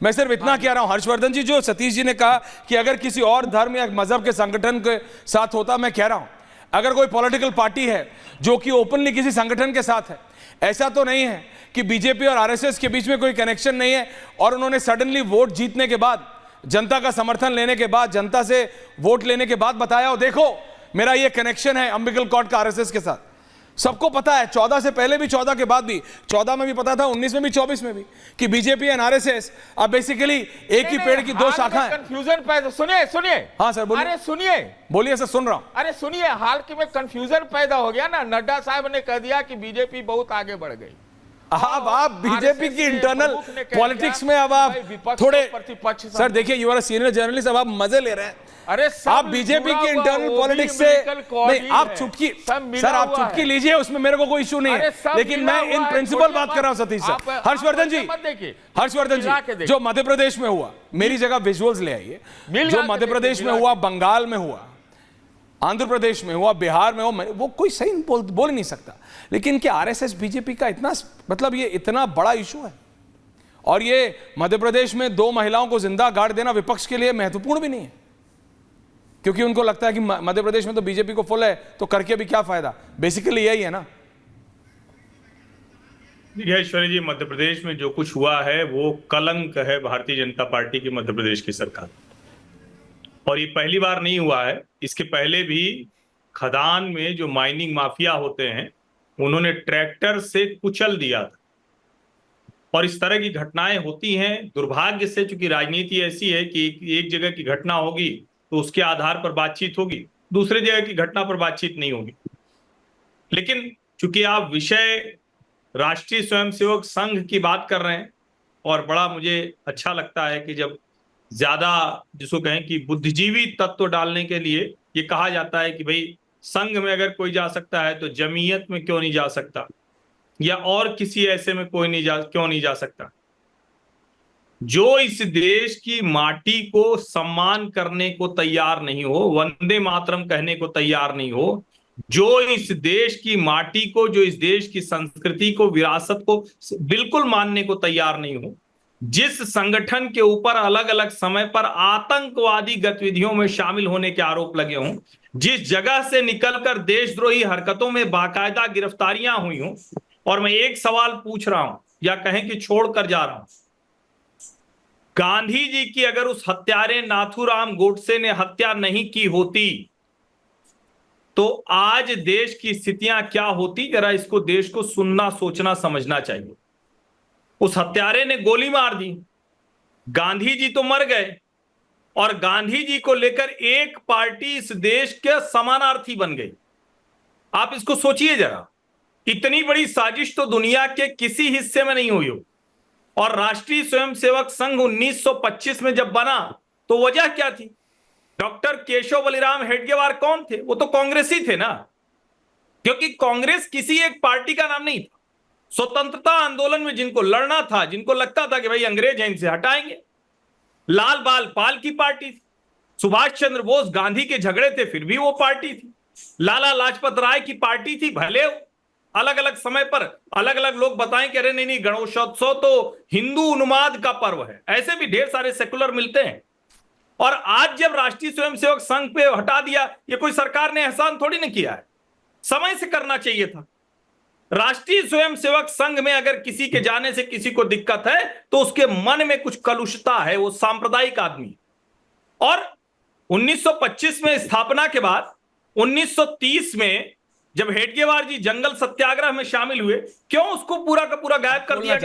मैं सिर्फ इतना कह रहा हूं, हर्षवर्धन जी, जो सतीश जी ने कहा कि अगर किसी और धर्म या मजहब के संगठन के साथ होता, मैं कह रहा हूं अगर कोई पॉलिटिकल पार्टी है जो कि ओपनली किसी संगठन के साथ है, ऐसा तो नहीं है कि बीजेपी और आरएसएस के बीच में कोई कनेक्शन नहीं है और उन्होंने सडनली वोट जीतने के बाद, जनता का समर्थन लेने के बाद, जनता से वोट लेने के बाद बताया हो देखो मेरा ये कनेक्शन है अम्बिकल कॉर्ड का आरएसएस के साथ। सबको पता है, 14 से पहले भी, 14 के बाद भी, 14 में भी पता था, 19 में भी, 24 में भी, कि बीजेपी एंड आरएसएस अब बेसिकली एक ही पेड़ की दो शाखाएं। कंफ्यूजन पैदा, सुनिए। हाँ सर बोलिए। अरे सुनिए, बोलिए सर, सुन रहा हूं। अरे सुनिए, हाल के में कंफ्यूजन पैदा हो गया ना। नड्डा साहब ने कह दिया कि बीजेपी बहुत आगे बढ़ गई। अब आप बीजेपी की इंटरनल पॉलिटिक्स में अब आप थोड़े, सर देखिए, you are a senior journalist, अब आप मजे ले रहे हैं। अरे आप बीजेपी की इंटरनल पॉलिटिक्स से नहीं, आप चुटकी, सर आप चुटकी लीजिए, उसमें मेरे को कोई इशू नहीं है, लेकिन मैं इन प्रिंसिपल बात कर रहा हूं सतीश सर। हर्षवर्धन जी, जो मध्य प्रदेश में हुआ, मेरी जगह विजुअल्स ले आइए, जो मध्य प्रदेश में हुआ, बंगाल में हुआ, आंध्र प्रदेश में हुआ, बिहार में हुआ, वो कोई सही बोल नहीं सकता, लेकिन क्या आरएसएस बीजेपी का इतना, मतलब ये इतना बड़ा इशू है? और ये मध्य प्रदेश में 2 महिलाओं को जिंदा गाड़ देना विपक्ष के लिए महत्वपूर्ण भी नहीं है, क्योंकि उनको लगता है कि मध्य प्रदेश में तो बीजेपी को फुल है, तो करके भी क्या फायदा? बेसिकली यही है ना। ऐश्वर्या जी, मध्य प्रदेश में जो कुछ हुआ है वो कलंक है भारतीय जनता पार्टी की मध्य प्रदेश की सरकार। और ये पहली बार नहीं हुआ है, इसके पहले भी खदान में जो माइनिंग माफिया होते हैं उन्होंने ट्रैक्टर से कुचल दिया था, और इस तरह की घटनाएं होती हैं। दुर्भाग्य से, चूंकि राजनीति ऐसी है कि एक जगह की घटना होगी तो उसके आधार पर बातचीत होगी, दूसरे जगह की घटना पर बातचीत नहीं होगी। लेकिन चूंकि आप विषय राष्ट्रीय स्वयंसेवक संघ की बात कर रहे हैं, और बड़ा मुझे अच्छा लगता है कि जब ज्यादा, जिसको कहें कि बुद्धिजीवी तत्व डालने के लिए ये कहा जाता है कि भाई संघ में अगर कोई जा सकता है तो जमीयत में क्यों नहीं जा सकता, या और किसी ऐसे में क्यों नहीं जा सकता। जो इस देश की माटी को सम्मान करने को तैयार नहीं हो, वंदे मातरम कहने को तैयार नहीं हो, जो इस देश की माटी को, जो इस देश की संस्कृति को, विरासत को बिल्कुल मानने को तैयार नहीं हो, जिस संगठन के ऊपर अलग अलग समय पर आतंकवादी गतिविधियों में शामिल होने के आरोप लगे हों, जिस जगह से निकलकर देशद्रोही हरकतों में बाकायदा गिरफ्तारियां हुई हों, और मैं एक सवाल पूछ रहा हूं, या कहें कि छोड़कर जा रहा हूं, गांधी जी की अगर उस हत्यारे नाथूराम गोडसे ने हत्या नहीं की होती तो आज देश की स्थितियां क्या होती? जरा इसको, देश को सुनना, सोचना, समझना चाहिए। उस हत्यारे ने गोली मार दी, गांधी जी तो मर गए, और गांधी जी को लेकर एक पार्टी इस देश के समानार्थी बन गई। आप इसको सोचिए जरा, इतनी बड़ी साजिश तो दुनिया के किसी हिस्से में नहीं हुई हो। और राष्ट्रीय स्वयंसेवक संघ 1925 में जब बना तो वजह क्या थी? डॉक्टर केशव बलिराम हेडगेवार कौन थे? वो तो कांग्रेसी थे ना, क्योंकि कांग्रेस किसी एक पार्टी का नाम नहीं था। स्वतंत्रता आंदोलन में जिनको लड़ना था, जिनको लगता था कि भाई अंग्रेज हैं, इनसे हटाएंगे, लाल बाल पाल की पार्टी थी। सुभाष चंद्र बोस गांधी के झगड़े थे, फिर भी वो पार्टी थी। लाला लाजपत राय की पार्टी थी, भले अलग अलग समय पर अलग अलग लोग बताएं कि अरे नहीं, गणेशोत्सव तो हिंदू उन्माद का पर्व है, ऐसे भी ढेर सारे सेकुलर मिलते हैं। और आज जब राष्ट्रीय स्वयंसेवक संघ पे हटा दिया, ये कोई सरकार ने एहसान थोड़ी ना किया है, समय से करना चाहिए था। राष्ट्रीय स्वयंसेवक संघ में अगर किसी के जाने से किसी को दिक्कत है तो उसके मन में कुछ कलुषता है, वो सांप्रदायिक आदमी। और 1925 में स्थापना के बाद 1930 में जब हेडगेवार जी जंगल सत्याग्रह में शामिल हुए, क्यों उसको पूरा का पूरा गायब कर दिया?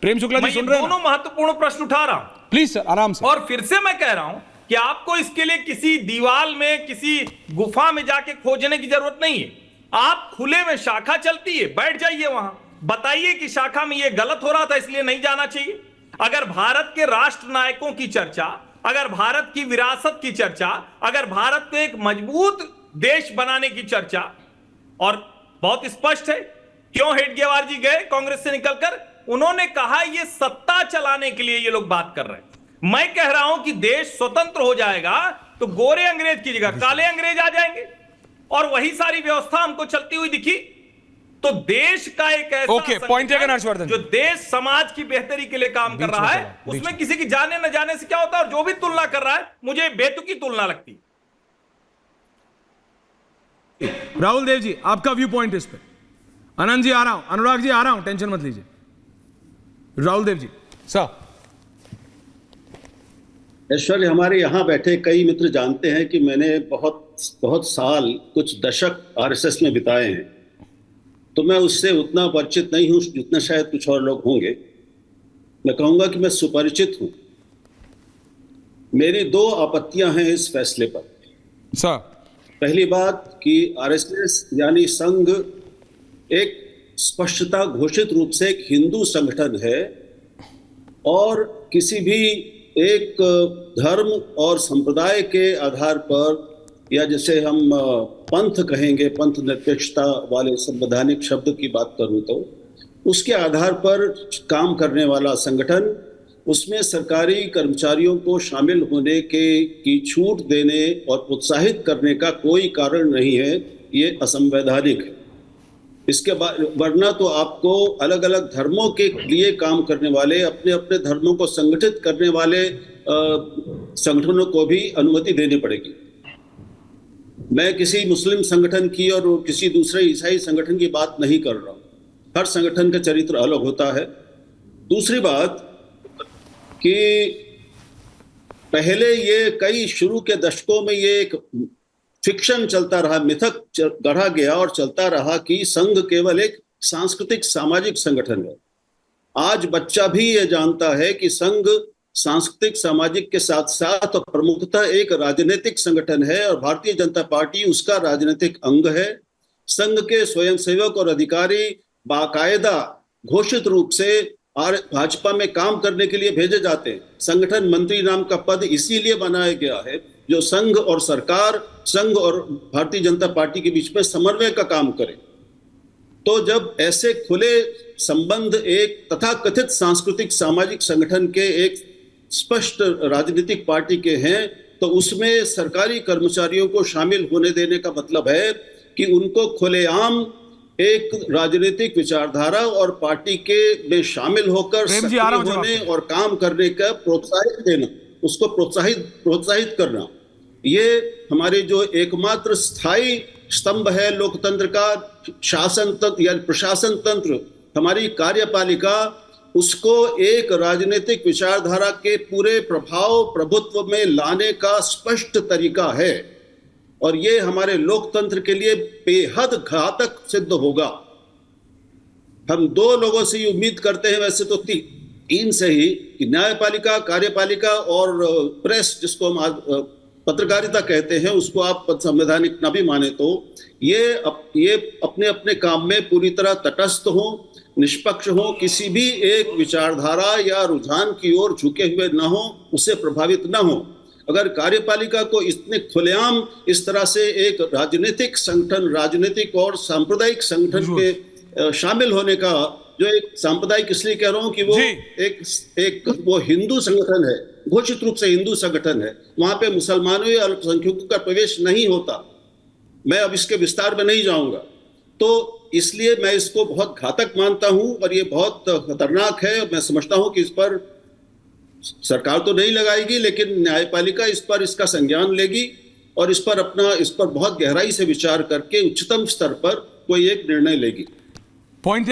प्रेम शुक्ला जी सुन रहे हैं? दोनों महत्वपूर्ण प्रश्न उठा रहा हूं, प्लीज सर आराम से। और फिर से मैं कह रहा हूं कि आपको इसके लिए किसी दीवार में, किसी गुफा में जाके खोजने की जरूरत नहीं है। आप खुले में शाखा चलती है, बैठ जाइए वहां, बताइए कि शाखा में यह गलत हो रहा था इसलिए नहीं जाना चाहिए। अगर भारत के राष्ट्र नायकों की चर्चा, अगर भारत की विरासत की चर्चा, अगर भारत को एक मजबूत देश बनाने की चर्चा, और बहुत स्पष्ट है क्यों हेडगेवार जी गए कांग्रेस से निकलकर, उन्होंने कहा ये सत्ता चलाने के लिए ये लोग बात कर रहे हैं। मैं कह रहा हूं कि देश स्वतंत्र हो जाएगा तो गोरे अंग्रेज की जगह काले अंग्रेज आ जाएंगे, और वही सारी व्यवस्था हमको चलती हुई दिखी। तो देश का एक ऐसा ओके, पॉइंट टेकन, संगठन हर्षवर्धन। जो देश समाज की बेहतरी के लिए काम कर बीच में रहा है, चला, बीच उसमें में। किसी की जाने न जाने से क्या होता है, और जो भी तुलना कर रहा है मुझे बेतुकी तुलना लगती। राहुल देव जी, आपका व्यू पॉइंट इस पे। आनंद जी आ रहा हूं, अनुराग जी आ रहा हूं, टेंशन मत लीजिए। राहुल देव जी सर। ऐश्वर्य, हमारे यहाँ बैठे कई मित्र जानते हैं कि मैंने बहुत साल, कुछ दशक आरएसएस में बिताए हैं, तो मैं उससे उतना परिचित नहीं हूं जितना शायद कुछ और लोग होंगे। मैं कहूंगा कि मैं सुपरिचित हूं। मेरी दो आपत्तियां हैं इस फैसले पर। सर, पहली बात कि आरएसएस यानी संघ एक स्पष्टता घोषित रूप से एक हिंदू संगठन है और किसी भी एक धर्म और संप्रदाय के आधार पर, या जैसे हम पंथ कहेंगे, पंथ निरपेक्षता वाले संवैधानिक शब्द की बात करूं तो उसके आधार पर काम करने वाला संगठन, उसमें सरकारी कर्मचारियों को शामिल होने की छूट देने और प्रोत्साहित करने का कोई कारण नहीं है। ये असंवैधानिक है। इसके बाद वरना तो आपको अलग अलग धर्मों के लिए काम करने वाले, अपने अपने धर्मों को संगठित करने वाले संगठनों को भी अनुमति देनी पड़ेगी। मैं किसी मुस्लिम संगठन की और किसी दूसरे ईसाई संगठन की बात नहीं कर रहा हूं। हर संगठन का चरित्र अलग होता है। दूसरी बात कि पहले ये कई शुरू के दशकों में ये एक फिक्शन चलता रहा, मिथक गढ़ा गया और चलता रहा कि संघ केवल एक सांस्कृतिक सामाजिक संगठन है। आज बच्चा भी ये जानता है कि संघ सांस्कृतिक सामाजिक के साथ साथ और प्रमुखतः एक राजनीतिक संगठन है और भारतीय जनता पार्टी उसका राजनीतिक अंग है। संघ के स्वयंसेवक और अधिकारी बाकायदा घोषित रूप से भाजपा में काम करने के लिए भेजे जाते हैं। संगठन मंत्री नाम का पद इसीलिए बनाया गया है जो संघ और सरकार, संघ और भारतीय जनता पार्टी के बीच में समन्वय का काम करे। तो जब ऐसे खुले संबंध एक तथाकथित सांस्कृतिक सामाजिक संगठन के एक स्पष्ट राजनीतिक पार्टी के हैं, तो उसमें सरकारी कर्मचारियों को शामिल होने देने का मतलब है कि उनको खुलेआम एक राजनीतिक विचारधारा और पार्टी के में शामिल होकर सक्रिय होने और काम करने का प्रोत्साहित देना, उसको प्रोत्साहित करना, ये हमारे जो एकमात्र स्थायी स्तंभ है लोकतंत्र का, शासन तंत्र या प्रशासन तंत्र, हमारी कार्यपालिका, उसको एक राजनीतिक विचारधारा के पूरे प्रभाव प्रभुत्व में लाने का स्पष्ट तरीका है और ये हमारे लोकतंत्र के लिए बेहद घातक सिद्ध होगा। हम दो लोगों से ही उम्मीद करते हैं, वैसे तो तीन से ही, कि न्यायपालिका, कार्यपालिका और प्रेस, जिसको हम पत्रकारिता कहते हैं, उसको आप संवैधानिक न भी माने तो ये अपने अपने काम में पूरी तरह तटस्थ हो, निष्पक्ष हो, किसी भी एक विचारधारा या रुझान की ओर झुके हुए न हो, उससे प्रभावित न हो। अगर कार्यपालिका को इतने खुलेआम इस तरह से एक राजनीतिक संगठन, राजनीतिक और सांप्रदायिक संगठन के शामिल होने का, जो एक सांप्रदायिक इसलिए कह रहा हूं कि वो एक वो हिंदू संगठन है, घोषित रूप से हिंदू संगठन है, वहां पे मुसलमानों या अल्पसंख्यकों का प्रवेश नहीं होता। मैं अब इसके विस्तार में नहीं जाऊंगा। तो इसलिए मैं इसको बहुत घातक मानता हूं और ये बहुत खतरनाक है। मैं समझता हूं कि इस पर सरकार तो नहीं लगाएगी, लेकिन न्यायपालिका इस पर इसका संज्ञान लेगी और इस पर बहुत गहराई से विचार करके उच्चतम स्तर पर कोई एक निर्णय लेगी। पॉइंट